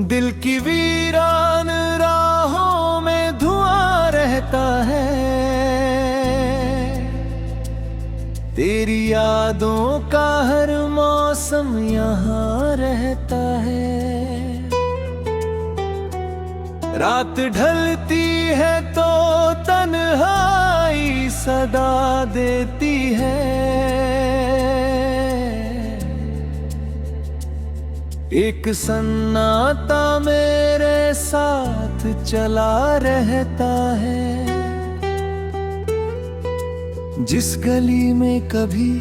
दिल की वीरान राहों में धुआं रहता है, तेरी यादों का हर मौसम यहाँ रहता है। रात ढलती है तो तन्हाई सदा देती है, एक सन्नाटा मेरे साथ चला रहता है। जिस गली में कभी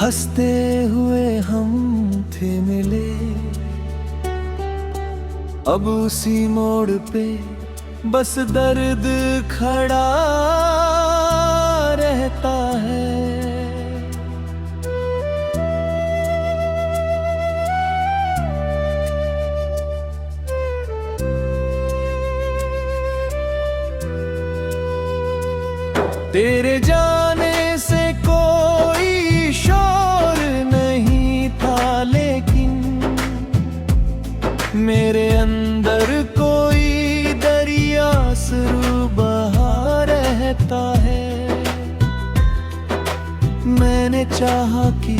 हंसते हुए हम थे मिले, अब उसी मोड़ पे बस दर्द खड़ा रहता है। तेरे जाने से कोई शोर नहीं था, लेकिन मेरे अंदर कोई दरिया शुरू बहा रहता है। मैंने चाहा कि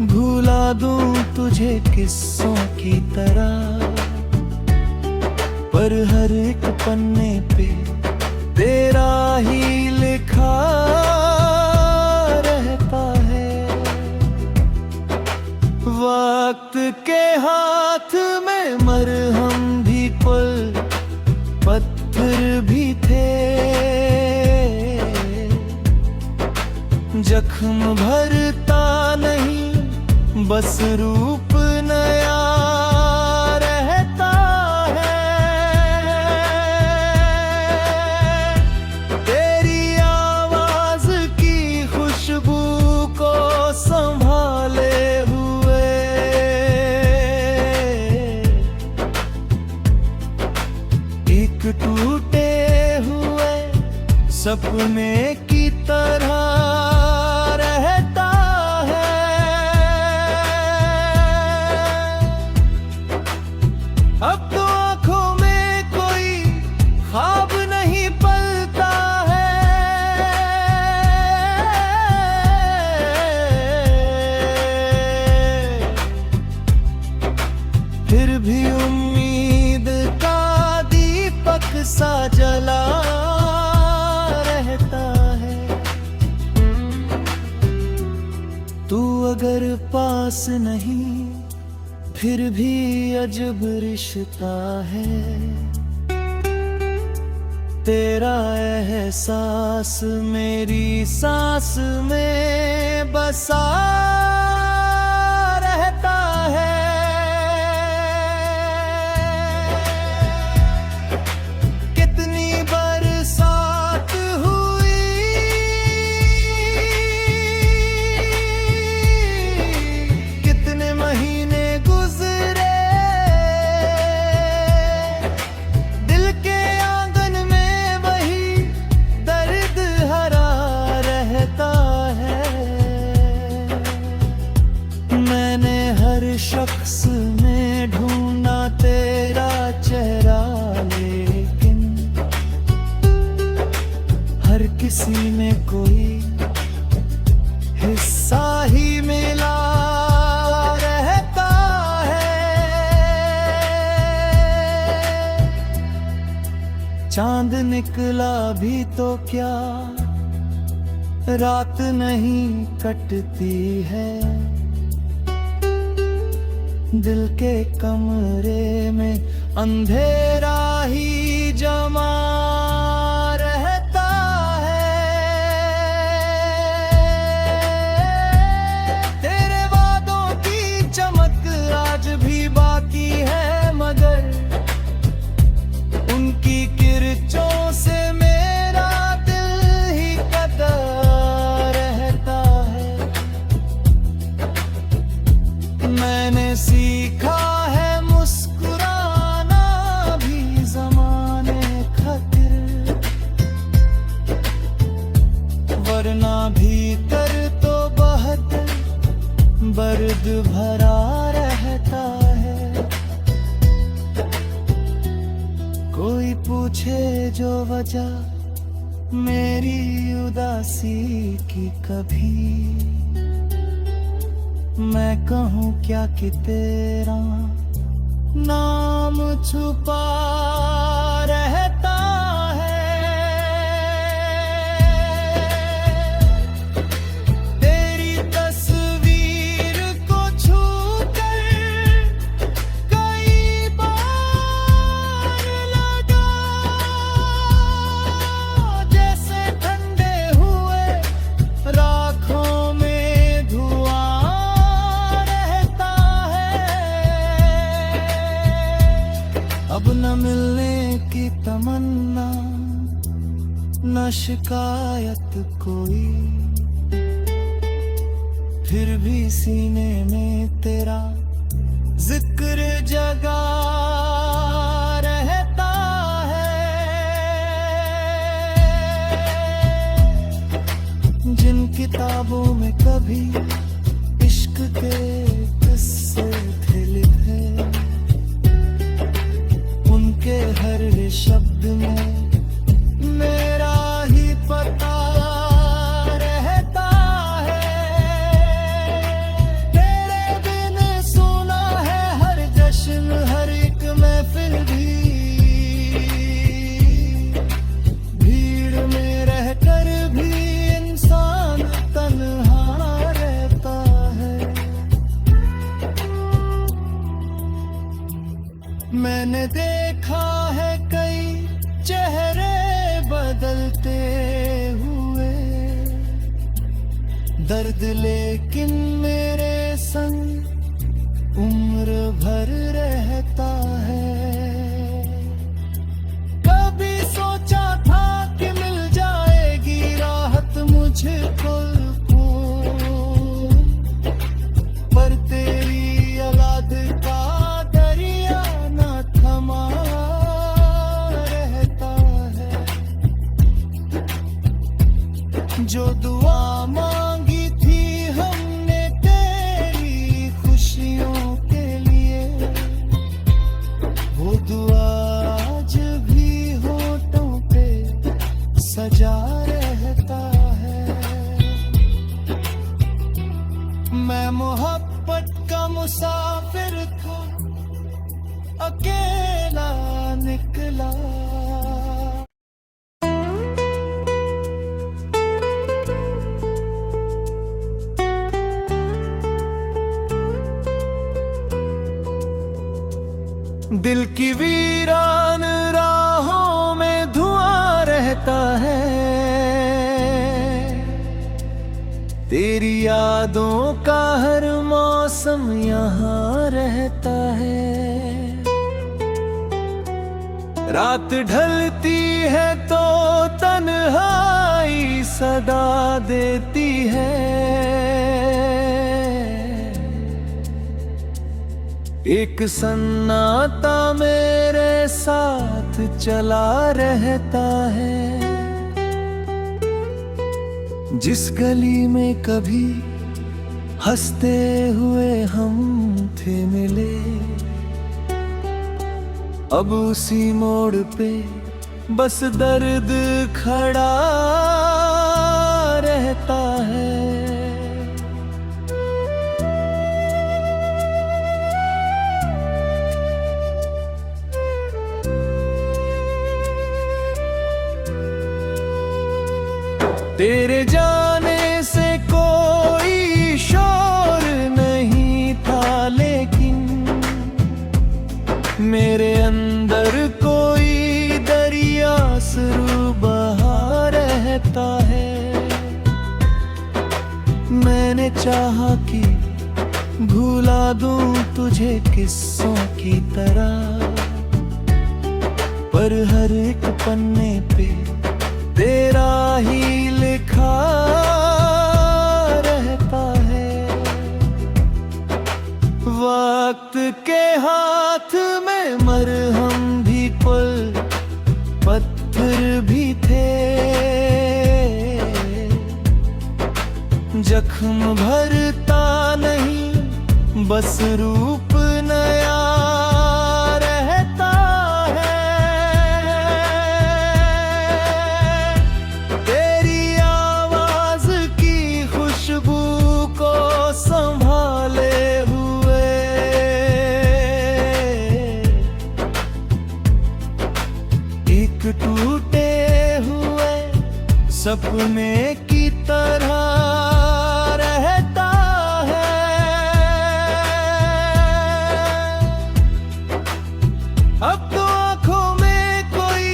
भुला दूं तुझे किस्सों की तरह, पर हर एक पन्ने पे तेरा ही लिखा रहता है। वक्त के हाथ में मरहम भी पल पत्थर भी थे, जख्म भरता नहीं बस रूप नया रहता है। तेरी आवाज की खुशबू को संभाले हुए एक टूटे हुए सपने की तरह रहता है। अब तो आंखों में कोई ख्वाब नहीं पलता है, फिर भी उम्मीद का दीपक सा जला रहता है। तू अगर पास नहीं फिर भी अजब रिश्ता है, तेरा एहसास मेरी सांस में बसा रहता है। कितनी बरसात हुई, कितने महीने गुजरे, दिल के आंगन में वही दर्द हरा रहता है। मैंने हर शख्स में ढूंढा तेरा चेहरा, लेकिन हर किसी में कोई हिस्सा ही मिला रहता है। चांद निकला भी तो क्या रात नहीं कटती है, दिल के कमरे में अंधेरा ही जमा रहता है। तेरे वादों की चमक आज भी बाकी है, मगर उनकी किरचों से मेरा दिल ही कदा रहता है। मैंने सीखा है मुस्कुराना भी ज़माने खातिर, वरना भीतर तो बहुत बर्द भरा रहता है। पूछे जो वजह मेरी उदासी की, कभी मैं कहूँ क्या कि तेरा नाम छुपा रहता है। तेरी तस्वीर को छूकर कई बार लगा, जैसे ठंडे हुए राखों में धुआं रहता है। अब न मिलने की तमन्ना, न शिकायत कोई, फिर भी सीने में तेरा जिक्र जगा रहता है। जिन किताबों में कभी इश्क के किस्से थे लिखे, उनके हर शब्द में मेरा ही पता रहता है। तेरे बिन सुना है हर जश्न, हर एक महफिल भी, भीड़ में रहकर भी इंसान तन्हा रहता है। मैंने देखा है कई चेहरे बदलते हुए, दर्द लेकिन मेरे संग उम्र भर रहता है। कभी सोचा था कि मिल जाएगी राहत मुझको, पर तेरी औलाद का दरिया न थमा रहता है। जो दुआ मांगी थी हमने तेरी खुशियों के लिए, वो दुआ आज भी होठों पे सजा रहता है। मैं मोहब्बत का मुसाफिर था, अकेला निकला। दिल की वीरान राहों में धुआं रहता है, तेरी यादों का हर मौसम यहाँ रहता है। रात ढलती है तो तन्हाई सदा देती है, एक सन्नाटा मेरे साथ चला रहता है। जिस गली में कभी हंसते हुए हम थे मिले, अब उसी मोड़ पे बस दर्द खड़ा रहता है। तेरे जाने से कोई शोर नहीं था, लेकिन मेरे अंदर कोई दरिया शुरू बहा रहता है। मैंने चाहा कि भुला दूं तुझे किस्सों की तरह, पर हर एक पन्ने पे तेरा ही लिखा रहता है। वक्त के हाथ में मरहम भी पुल पत्थर भी थे, जख्म भरता नहीं बस रूप नया रहता है। टूटे हुए सपने की तरह रहता है। अब तो आंखों में कोई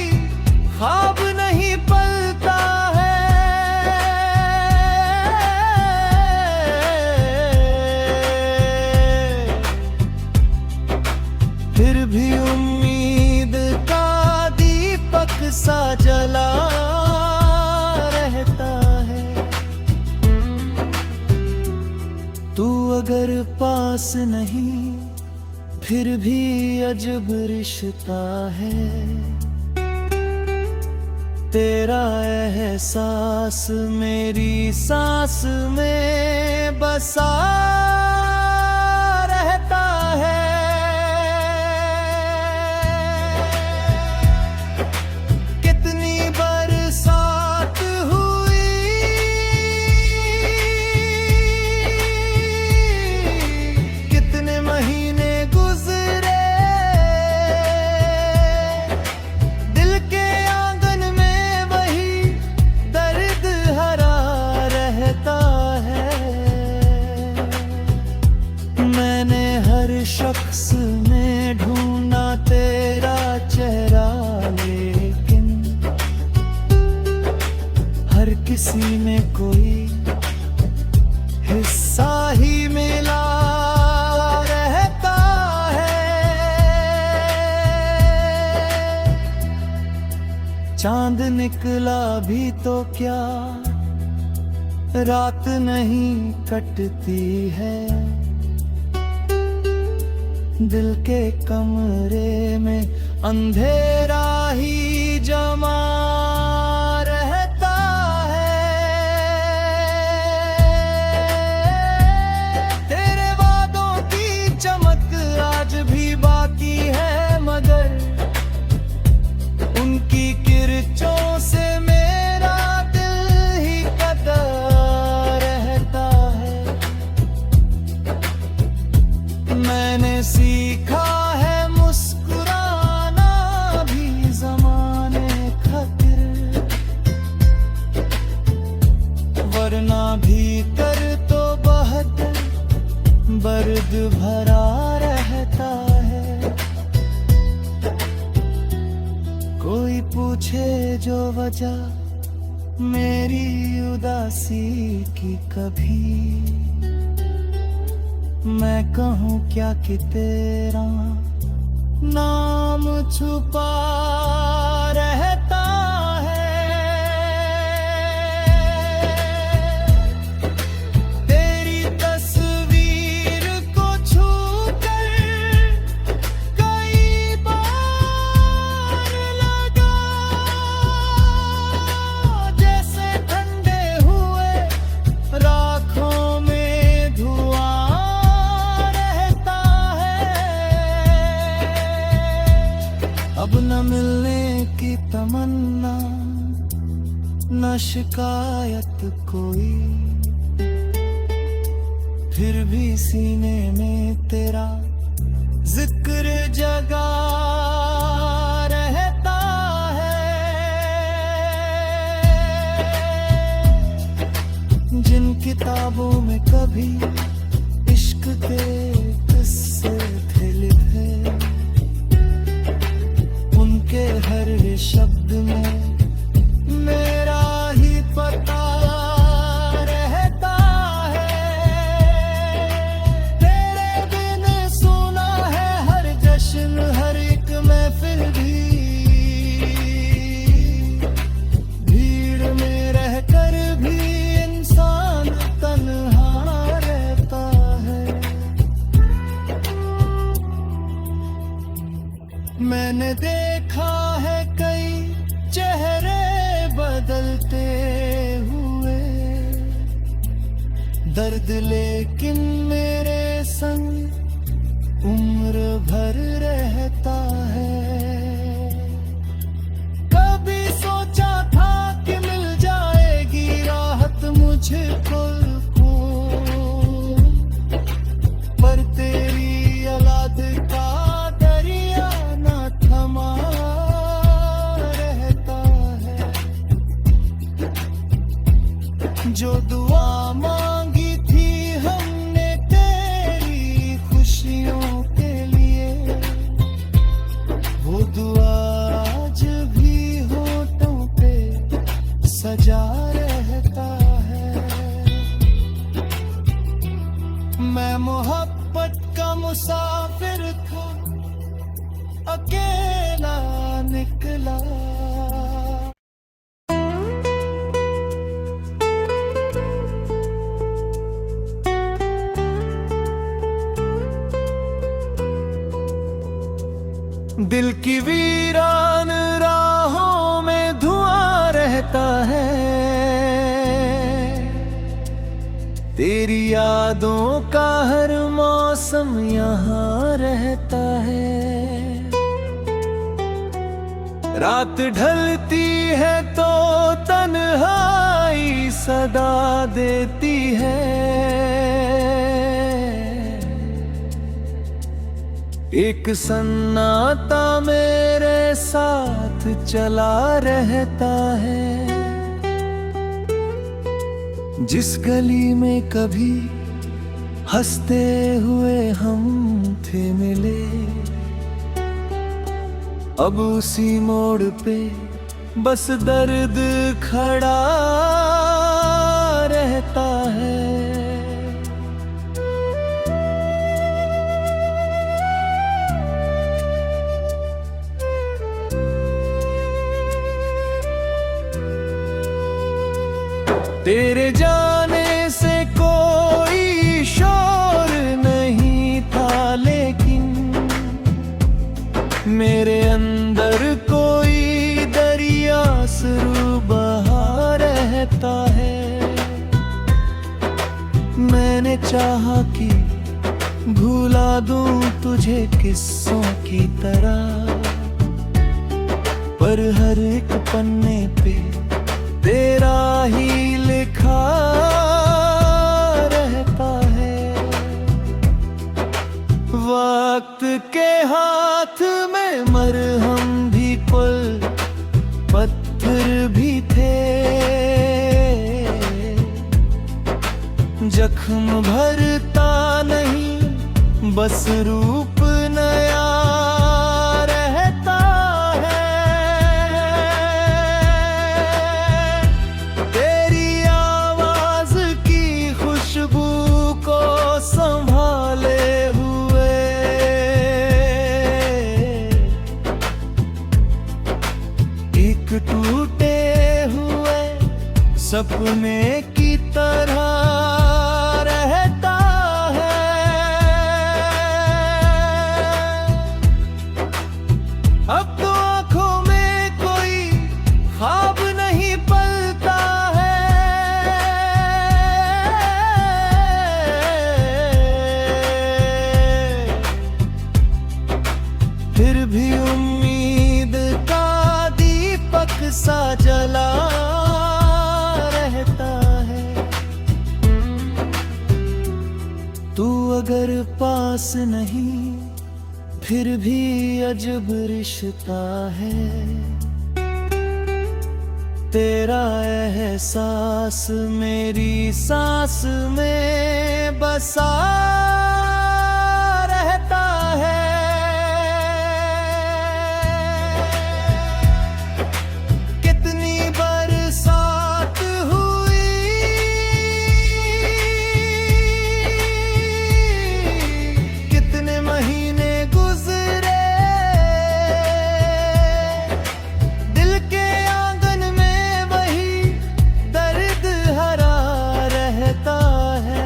ख्वाब नहीं पलता है। फिर भी उम्मीद का दीपक सा जला रहता है। तू अगर पास नहीं फिर भी अजब रिश्ता है। तेरा एहसास मेरी सांस में बसा रहता है। कितनी बरसात हुई, कितने महीने गुजरे, दिल के आंगन में वही दर्द हरा रहता है। मैंने हर शख्स में ढूंढा तेरा चेहरा, लेकिन हर किसी में कोई हिस्सा ही मिला रहता है। चांद निकला भी तो क्या रात नहीं कटती है। दिल के कमरे में अंधेरा ही जमा रहता है। तेरे वादों की चमक आज भी बाकी है, मगर उनकी किरचों से मेरा दिल ही कदा रहता है। मैंने सीखा है मुस्कुराना भी ज़माने खातिर, वरना भीतर तो बहुत दर्द भरा रहता है। कोई पूछे जो वजह मेरी उदासी की, कभी मैं कहूँ क्या कि तेरा नाम छुपा रहता है। तेरी तस्वीर को छूकर कई बार लगा, जैसे ठंडे हुए राखों में धुआं अब न मिलने की तमन्ना, न शिकायत कोई, फिर भी सीने में तेरा जिक्र जगा रहता है। जिन किताबों में कभी इश्क के किस्से थे लिखे, उनके हर शब्द में मेरा ही पता रहता है। तेरे बिन सुना है हर जश्न, हर एक महफिल भी, भीड़ में रहकर भी इंसान तन्हा रहता है। मैंने देखा है कई चेहरे बदलते हुए, दर्द लेकिन मेरे संग उम्र भर रहता है। कभी सोचा था कि मिल जाएगी राहत मुझको, पर तेरी औलाद का दरिया न थमा रहता जो दुआ मांगी थी हमने तेरी खुशियों के लिए, वो दुआ आज भी होठों पे सजा रहता है। मैं मोहब्बत का मुसाफिर था, अकेला निकला। दिल की वीरान राहों में धुआं रहता है, तेरी यादों का हर मौसम यहाँ रहता है। रात ढलती है तो तन्हाई सदा देती है, एक सन्नाटा मेरे साथ चला रहता है। जिस गली में कभी हंसते हुए हम थे मिले, अब उसी मोड़ पे बस दर्द खड़ा रहता है। तेरे जाने से कोई शोर नहीं था, लेकिन मेरे अंदर कोई दरिया शुरू बहा रहता है। मैंने चाहा कि भुला दूं तुझे किस्सों की तरह, पर हर एक पन्ने पे तेरा ही लिखा रहता है। वक्त के हाथ में मरहम भी पल पत्थर भी थे, जख्म भरता नहीं बस रूप नया रहता है। तेरी आवाज की खुशबू को संभाले हुए एक टूटे हुए सपने की तरह रहता है। अब तो आंखों में कोई ख्वाब नहीं पलता है, फिर भी उम्मीद का दीपक सा जला रहता है। तू अगर पास नहीं फिर भी अजब रिश्ता है, तेरा एहसास मेरी सांस में बसा रहता है। कितनी बरसात हुई, कितने महीने गुजरे, दिल के आंगन में वही दर्द हरा रहता है।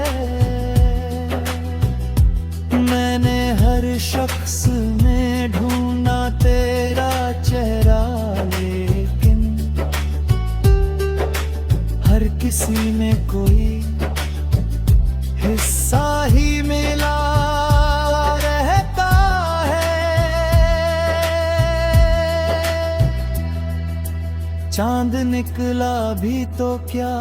मैंने हर शख्स में ढूंढा तेरा चेहरा, लेकिन हर किसी में कोई हिस्सा ही मिला रहता है। चांद निकला भी तो क्या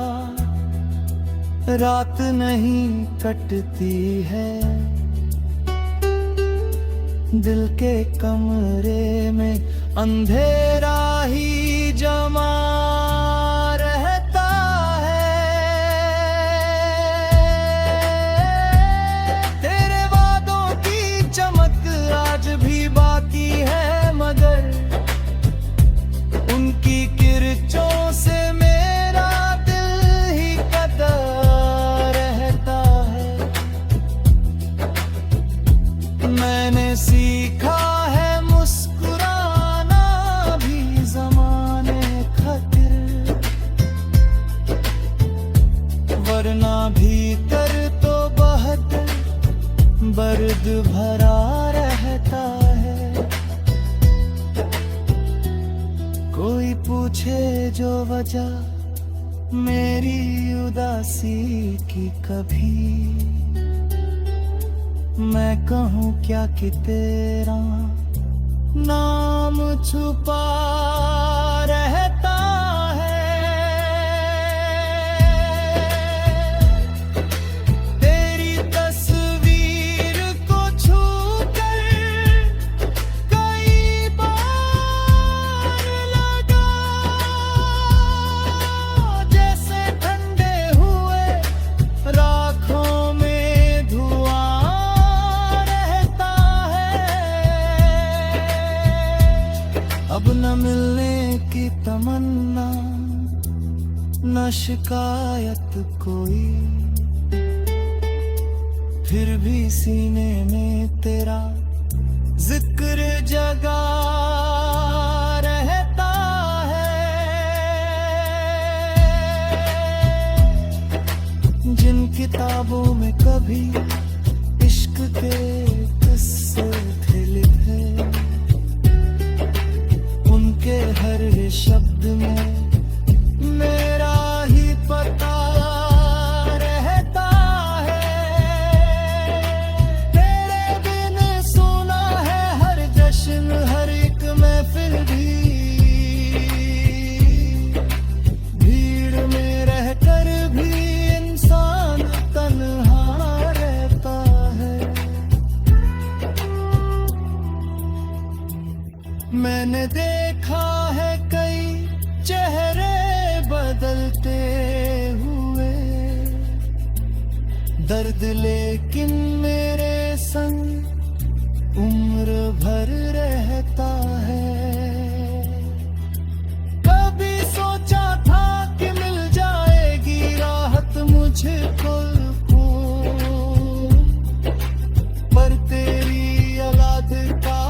रात नहीं कटती है, दिल के कमरे में अंधेरा ही जमा रहता है। दर्द भरा रहता है। कोई पूछे जो वजह मेरी उदासी की, कभी मैं कहूँ क्या कि तेरा नाम छुपा रहता है। तेरी तस्वीर को छू कर कई बार लगा, जैसे ठंडे हुए राखों में धुआं रहता है। अब न मिलने की तमन्ना, न शिकायत कोई, फिर भी सीने में तेरा जिक्र जगा रहता है। जिन किताबों में कभी इश्क के किस्से थे लिखे, उनके हर शब्द में मेरा ही पता रहता है। तेरे बिन सुना है हर जश्न, हर एक महफिल भी, भीड़ में रहकर भी इंसान तन्हा रहता है। मैंने देखा है कई चेहरे बदलते हुए, दर्द लेकिन मेरे संग उम्र भर रहता है। कभी सोचा था कि मिल जाएगी राहत मुझको, पर तेरी औलाद का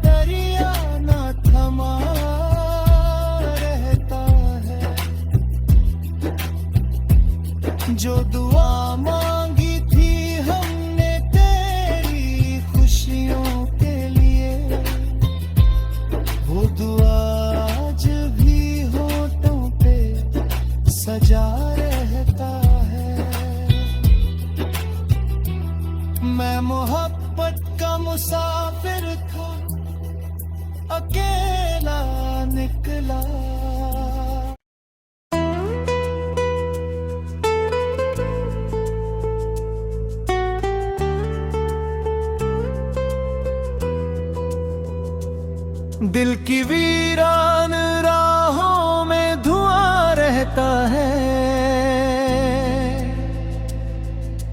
दरिया न थमा रहता है। जो दुआ मांगी थी हमने तेरी खुशियों के लिए, वो दुआ आज भी होठों पे सजा रहता है। मैं मोहब्बत का मुसाफिर था, अकेला निकला। दिल की वीरान राहों में धुआं रहता है,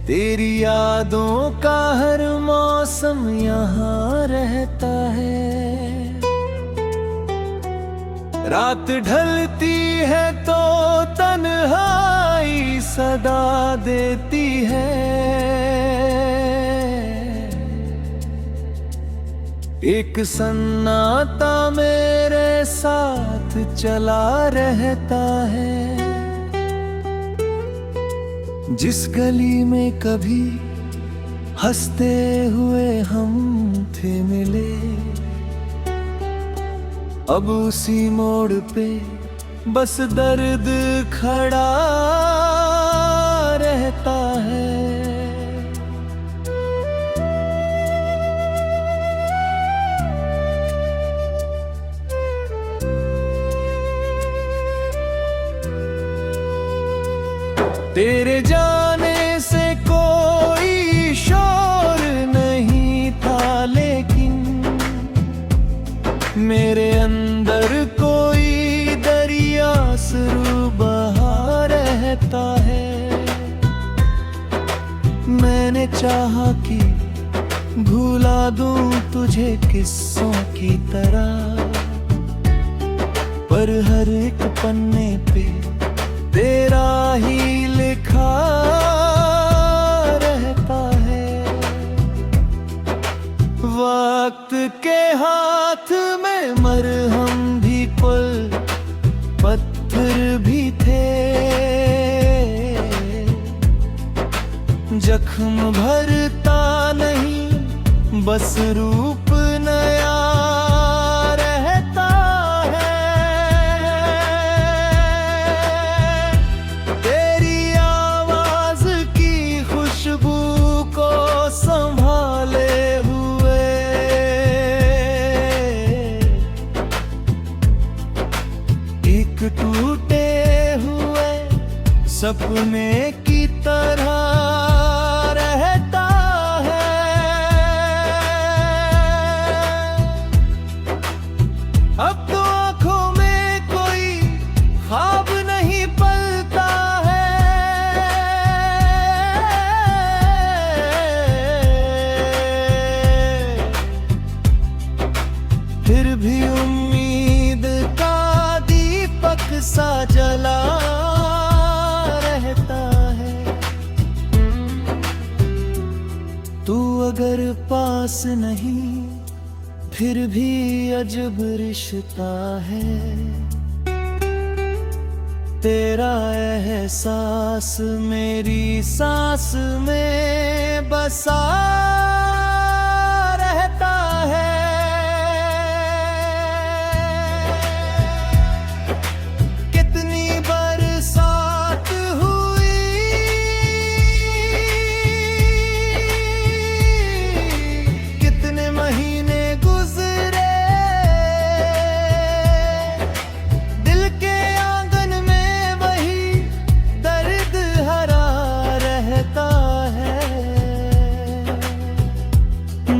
तेरी यादों का हर मौसम यहाँ रहता है। रात ढलती है तो तन्हाई सदा देती है, एक सन्नाटा मेरे साथ चला रहता है। जिस गली में कभी हंसते हुए हम थे मिले, अब उसी मोड़ पे बस दर्द खड़ा रहता है। तेरे जाने से कोई शोर नहीं था, लेकिन मेरे अंदर कोई दरिया शुरू बहा रहता है। मैंने चाहा कि भुला दूं तुझे किस्सों की तरह, पर हर एक पन्ने पे तेरा ही लिखा रहता है। वक्त के हाथ में मरहम भी पुल पत्थर भी थे, जख्म भरता नहीं बस रूप नया रहता है। तेरी आवाज की खुशबू को संभाले हुए एक टूटे हुए सपने की तरह रहता है। अब तो आंखों में कोई ख्वाब नहीं पलता है। फिर भी उम्मीद का दीपक सा जला रहता है। तू अगर पास नहीं फिर भी अजब रिश्ता है। तेरा एहसास मेरी सांस में बसा रहता है। कितनी बरसात हुई, कितने महीने गुजरे, दिल के आंगन में वही दर्द हरा रहता है।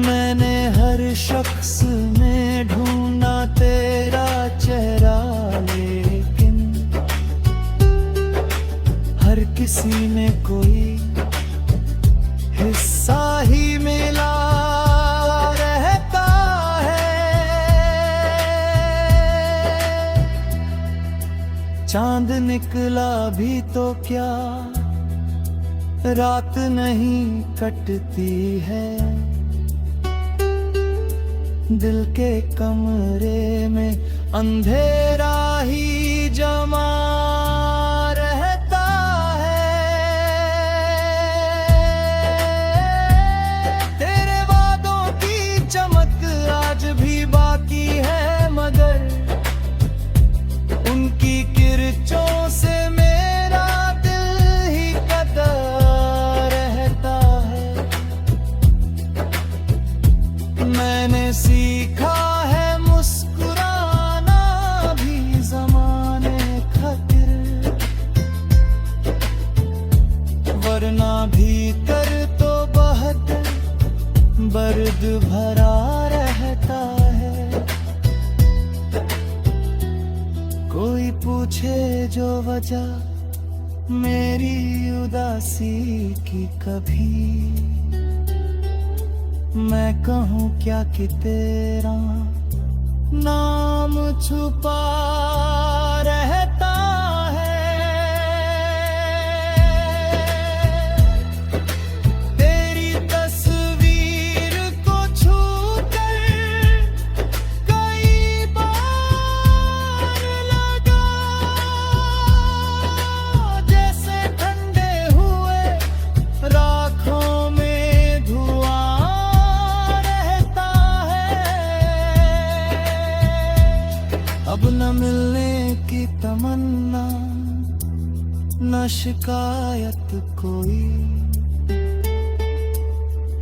मैंने हर शख्स में ढूंढा तेरा चेहरा, लेकिन हर किसी में कोई हिस्सा ही मिला रहता है। चांद निकला भी तो क्या रात नहीं कटती है। दिल के कमरे में अंधेरा ही जमा रहता है। तेरे वादों की चमक आज भी बाकी है, मगर उनकी किरचों से मेरा दिल ही कदा रहता है। मैंने सीखा है मुस्कुराना भी ज़माने खातिर, वरना भीतर तो बहुत दर्द भरा रहता है। कोई पूछे जो वजह मेरी उदासी की, कभी मैं कहूँ क्या कि तेरा नाम छुपा रहता है। तेरी तस्वीर को छूकर कई बार लगा, जैसे ठंडे हुए राखों में धुआं अब न मिलने की तमन्ना, न शिकायत कोई,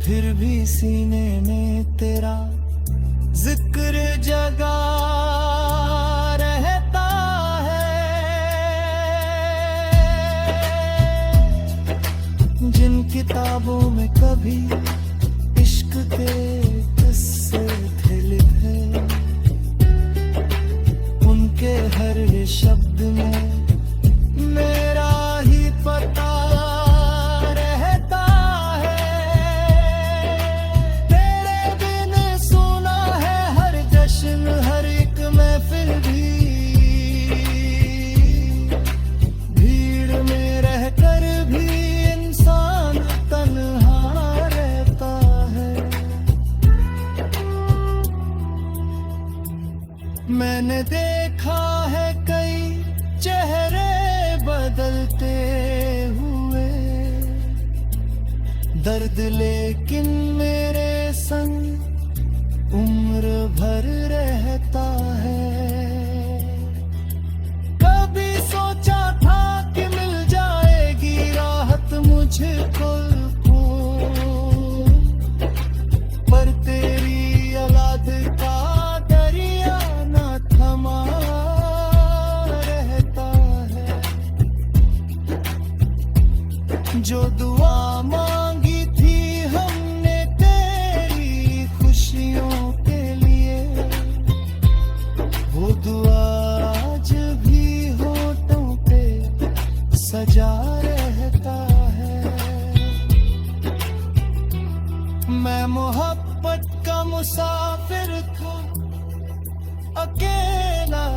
फिर भी सीने में तेरा जिक्र जगा रहता है। जिन किताबों में कभी इश्क के किस्से थे लिखे, उनके हर शब्द में मेरा ही पता रहता है। तेरे बिन सुना है हर जश्न, हर एक महफिल भी, भीड़ में रहकर भी इंसान तन्हा रहता है। मैंने देखा है कई चेहरे बदलते हुए, दर्द लेकिन मेरे संग भर रहता है। कभी सोचा था कि मिल जाएगी राहत मुझको, पर तेरी औलाद का दरिया न थमा रहता है। जो दुआ मांगी थी हमने तेरी खुशियों के लिए, वो दुआ आज भी होठों पे सजा रहता है। मैं मोहब्बत का मुसाफिर था, अकेला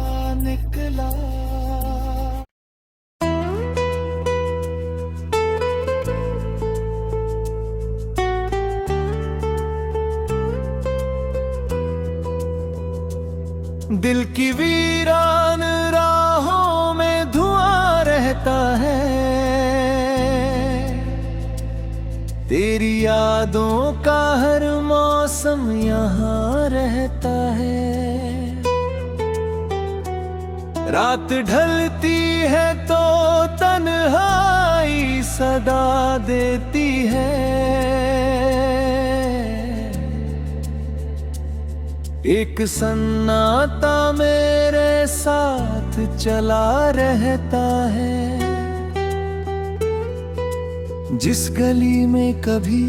निकला। दिल की वीरान राहों में धुआं रहता है, तेरी यादों का हर मौसम यहाँ रहता है। रात ढलती है तो तन्हाई सदा देती है, एक सन्नाटा मेरे साथ चला रहता है। जिस गली में कभी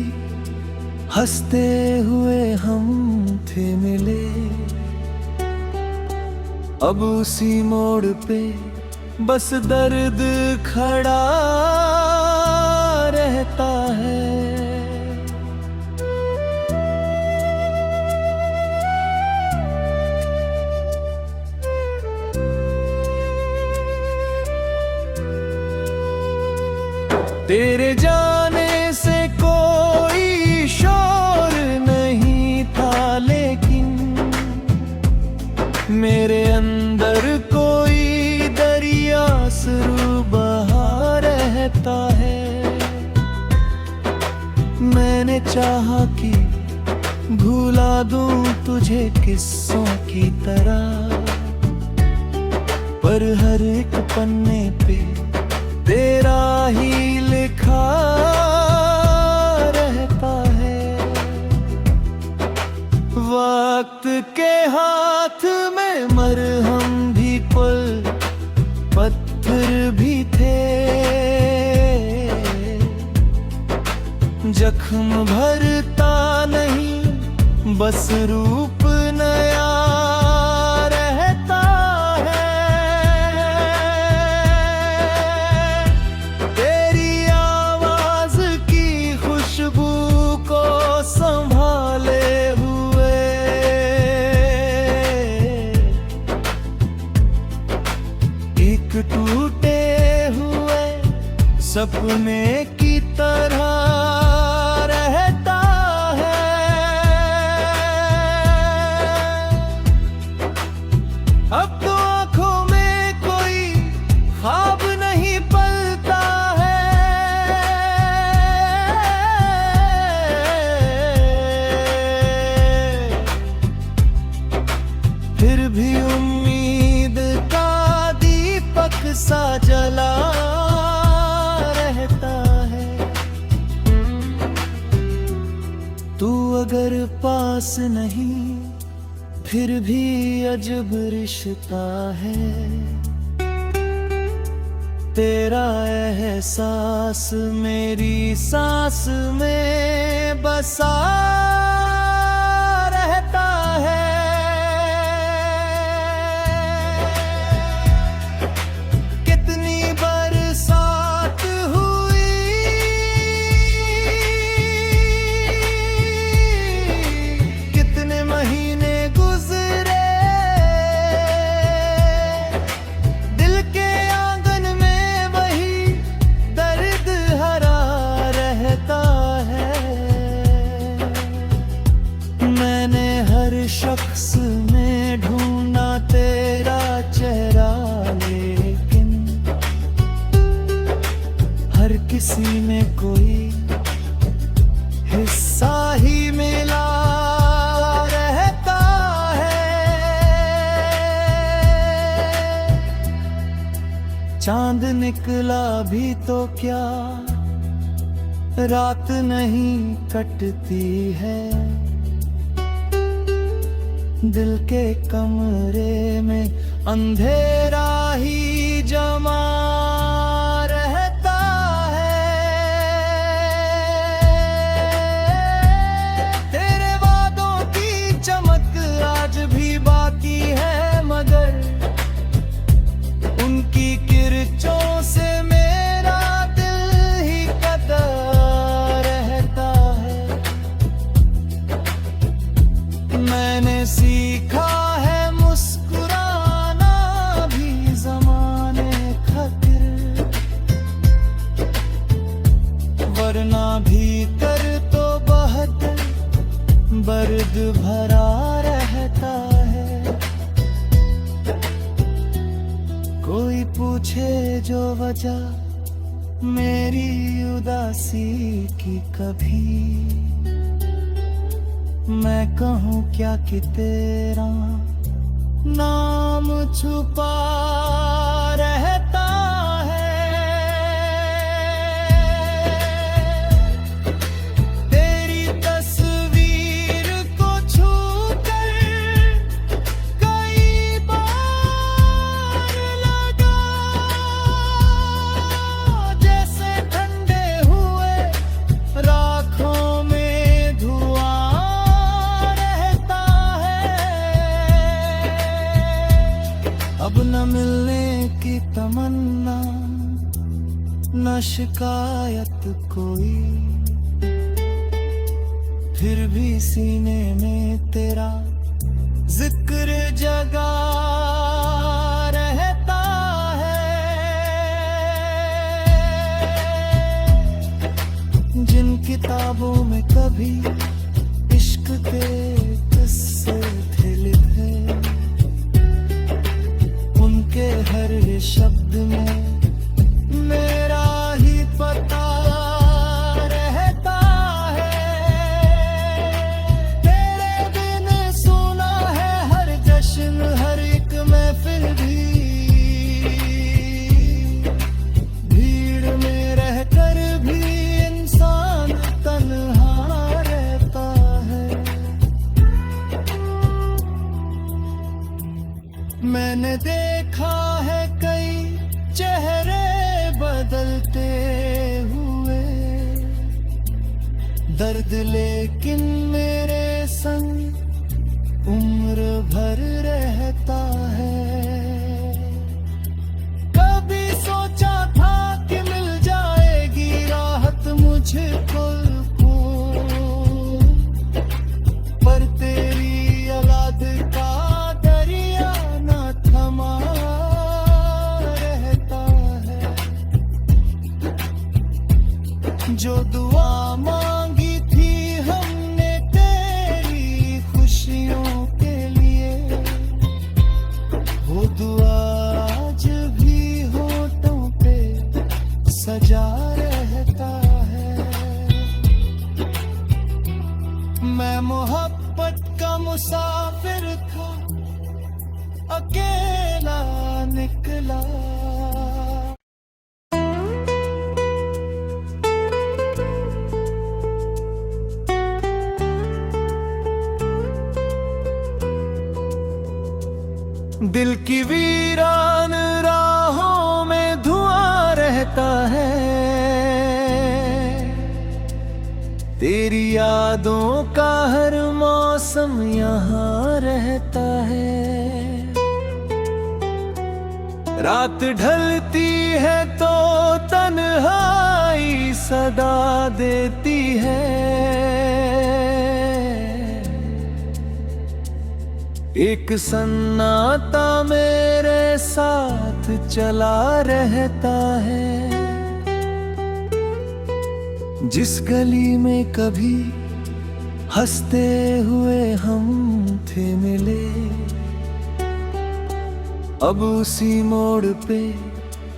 हंसते हुए हम थे मिले, अब उसी मोड़ पे बस दर्द खड़ा रहता है। तेरे जाने से कोई शोर नहीं था, लेकिन मेरे अंदर कोई दरिया शुरू बहा रहता है। मैंने चाहा कि भुला दूं तुझे किस्सों की तरह, पर हर एक पन्ने पे तेरा ही लिखा रहता है। वक्त के हाथ में मरहम भी पल पत्थर भी थे, जख्म भरता नहीं बस रूप नया रहता है। तेरी आवाज की खुशबू को संभाले हुए एक टूटे हुए सपने की तरह रहता है। अब तो आंखों में कोई ख्वाब नहीं पलता है, फिर भी उम्मीद का दीपक सा जला रहता है। तू अगर पास नहीं फिर भी अजब रिश्ता है, तेरा एहसास मेरी सांस में बसा रहता है। कितनी बरसात हुई, कितने महीने गुजरे, दिल के आंगन में वही दर्द हरा रहता है। मैंने हर शख्स में ढूंढा तेरा चेहरा, लेकिन हर किसी में कोई हिस्सा ही मिला रहता है। चांद निकला भी तो क्या, रात नहीं कटती है। दिल के कमरे में अंधेरा ही जमा रहता है। तेरे वादों की चमक आज भी बाकी है, मगर उनकी किरचों से मेरा दिल ही कदा रहता है। मैंने सीखा है मुस्कुराना भी ज़माने खातिर, वरना भीतर तो बहुत दर्द भरा रहता है। कोई पूछे जो वजह मेरी उदासी की, कभी मैं कहूँ क्या कि तेरा नाम छुपा रहता है। तेरी तस्वीर को छूकर कई बार लगा, जैसे ठंडे हुए राखों में धुआं अब न मिलने की तमन्ना, न शिकायत कोई, फिर भी सीने में तेरा जिक्र जगा रहता है। जिन किताबों में कभी इश्क के किस्से थे लिखे, उनके हर शब्द में मेरा ही पता रहता है। तेरे बिन सुना है हर जश्न, हर एक महफिल भी, भीड़ में रहकर भी इंसान तन्हा रहता है। मैंने देखा है कई चेहरे बदलते हुए, दर्द लेकिन मेरे संग उम्र भर रहता है। कभी सोचा था कि मिल जाएगी राहत मुझको, पर तेरी औलाद का जो दुआ मांगी थी हमने तेरी खुशियों के लिए, वो दुआ आज भी होठों पे सजा रहता है। मैं मोहब्बत का मुसाफिर था, अकेला निकला। दिल की वीरान राहों में धुआं रहता है, तेरी यादों का हर मौसम यहाँ रहता है। रात ढलती है तो तन्हाई सदा देती है, एक सन्नाटा मेरे साथ चला रहता है। जिस गली में कभी हंसते हुए हम थे मिले, अब उसी मोड़ पे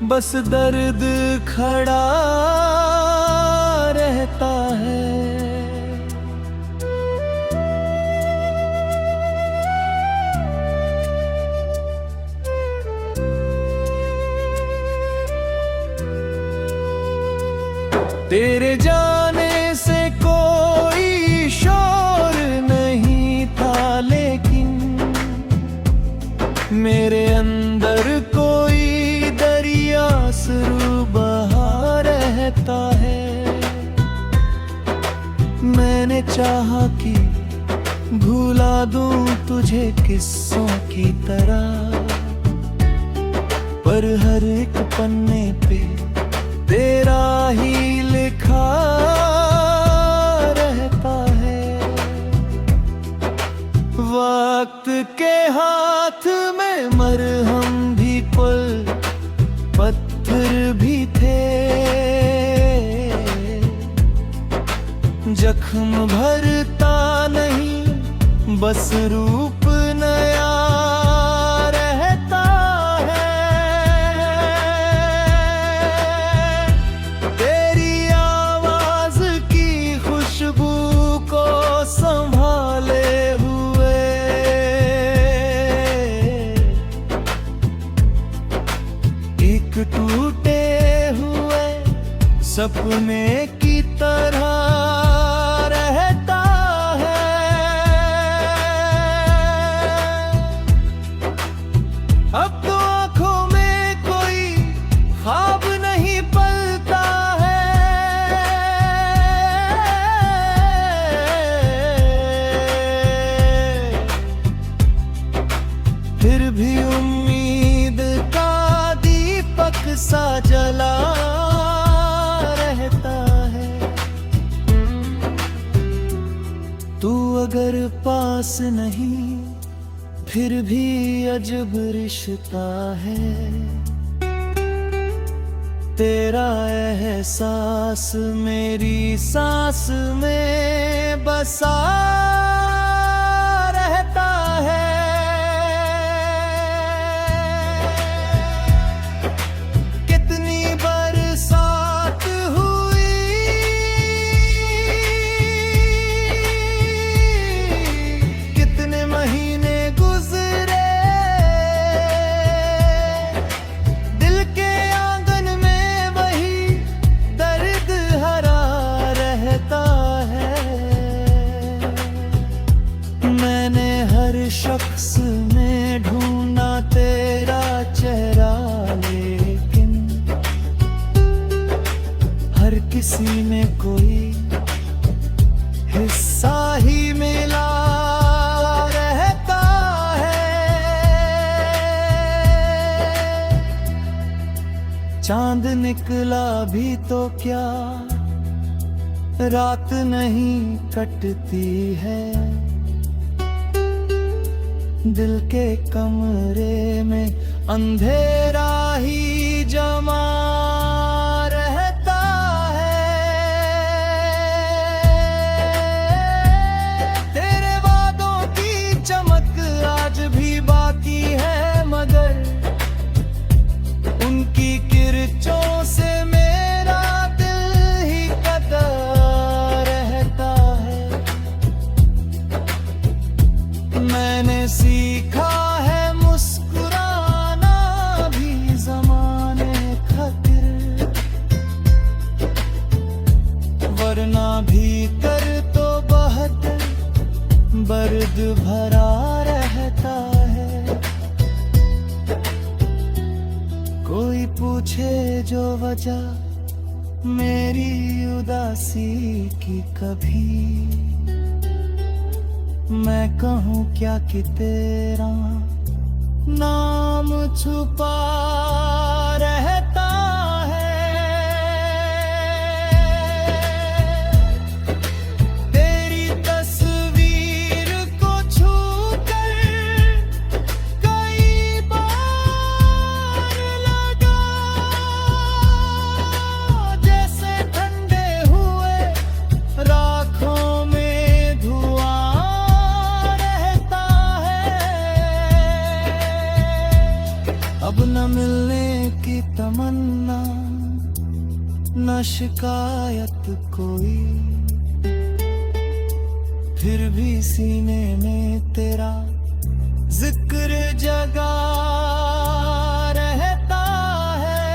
बस दर्द खड़ा रहता है। तेरे जाने से कोई शोर नहीं था, लेकिन मेरे अंदर कोई दरिया शुरू बहा रहता है। मैंने चाहा कि भुला दूं तुझे किस्सों की तरह, पर हर एक पन्ने पे तेरा ही लिखा रहता है। वक्त के हाथ में मरहम भी पल पत्थर भी थे, जख्म भरता नहीं बस रूप नया रहता है। तेरी आवाज की खुशबू को संभाले हुए एक टूटे हुए सपने की तरह रहता है। अब तो आंखों में कोई ख्वाब नहीं पलता है, फिर भी उम्मीद का दीपक सा जला रहता है। तू अगर पास नहीं फिर भी अजब रिश्ता है। तेरा एहसास मेरी सांस में बसा रहता है। कितनी बरसात हुई, कितने महीने गुजरे, दिल के आंगन में वही दर्द हरा रहता है। मैंने हर शख्स में ढूंढा तेरा चेहरा, लेकिन हर किसी में कोई हिस्सा ही मिला रहता है। चांद निकला भी तो क्या रात नहीं कटती है। दिल के कमरे में अंधेरा ही जमा रहता है। तेरे वादों की चमक आज भी बाकी है, मगर उनकी किरचों से मेरा दिल ही कदा रहता है। मैंने सीखा है मुस्कुराना भी ज़माने खातिर, वरना भीतर तो बहुत बर्द भरा रहता है। कोई पूछे जो वजह मेरी उदासी की, कभी मैं कहूँ क्या कि तेरा नाम छुपा रहता है। तेरी तस्वीर को छूकर कई बार लगा, जैसे ठंडे हुए राखों में धुआं रहता है। अब न मिलने की तमन्ना, न शिकायत कोई, फिर भी सीने में तेरा जिक्र जगा रहता है।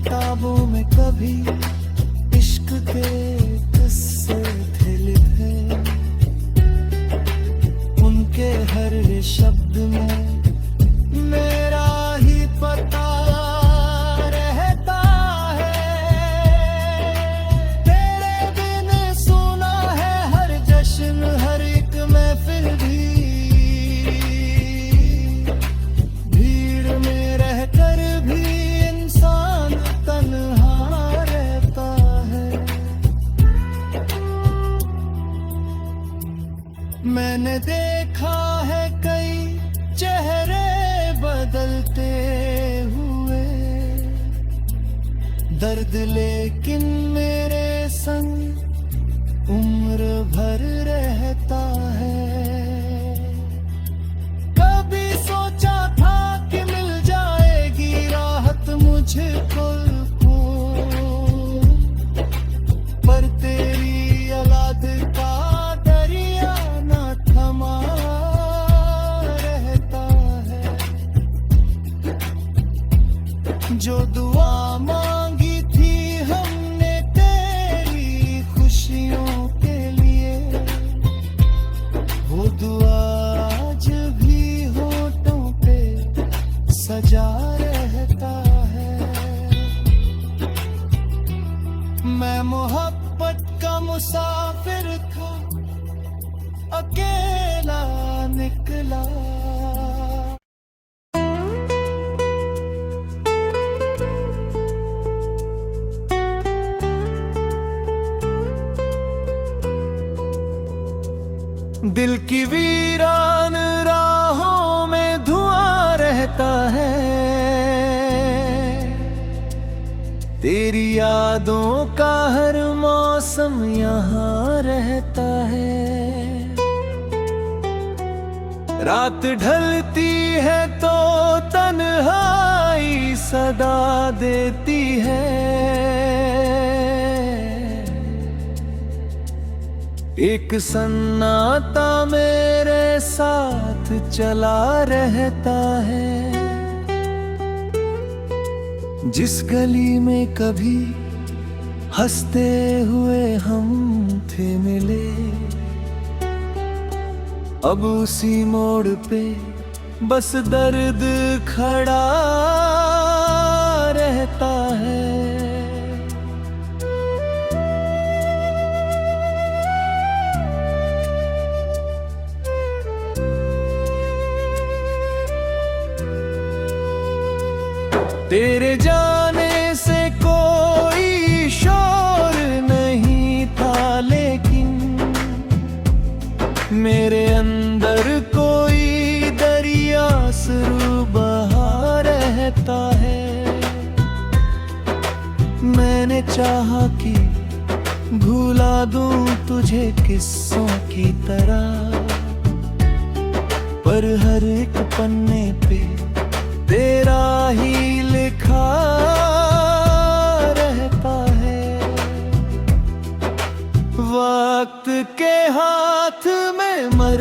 किताबों में कभी इश्क के किस्से थे लिखे, उनके हर शब्द में मेरा ही पता रहता है। तेरे बिन सुना है हर जश्न, हर एक महफिल भी। भीड़ में रहकर भी इंसान तन्हा रहता है। मैंने देखा है कई चेहरे बदलते हुए, दर्द लेकिन मेरे संग उम्र भर रहता है। कभी सोचा था कि मिल जाएगी राहत मुझको, पर तेरी औलाद का दरिया न थमा रहता है। जो दुआ मांगी थी हमने तेरी खुशियों के लिए, वो दुआ आज भी होठों पे सजा रहता है। मैं मोहब्बत का मुसाफिर था, अकेला निकला। दिल की वीरान राहों में धुआं रहता है, तेरी यादों का हर मौसम यहाँ रहता है। रात ढलती है तो तन्हाई सदा देती है। एक सन्नाटा मेरे साथ चला रहता है। जिस गली में कभी हंसते हुए हम थे मिले, अब उसी मोड़ पे बस दर्द खड़ा रहता है। तेरे जाने से कोई शोर नहीं था, लेकिन मेरे अंदर कोई दरिया शुरू बहा रहता है। मैंने चाहा कि भुला दूं तुझे किस्सों की तरह, पर हर एक पन्ने पे तेरा ही लिखा रहता है। वक्त के हाथ में मर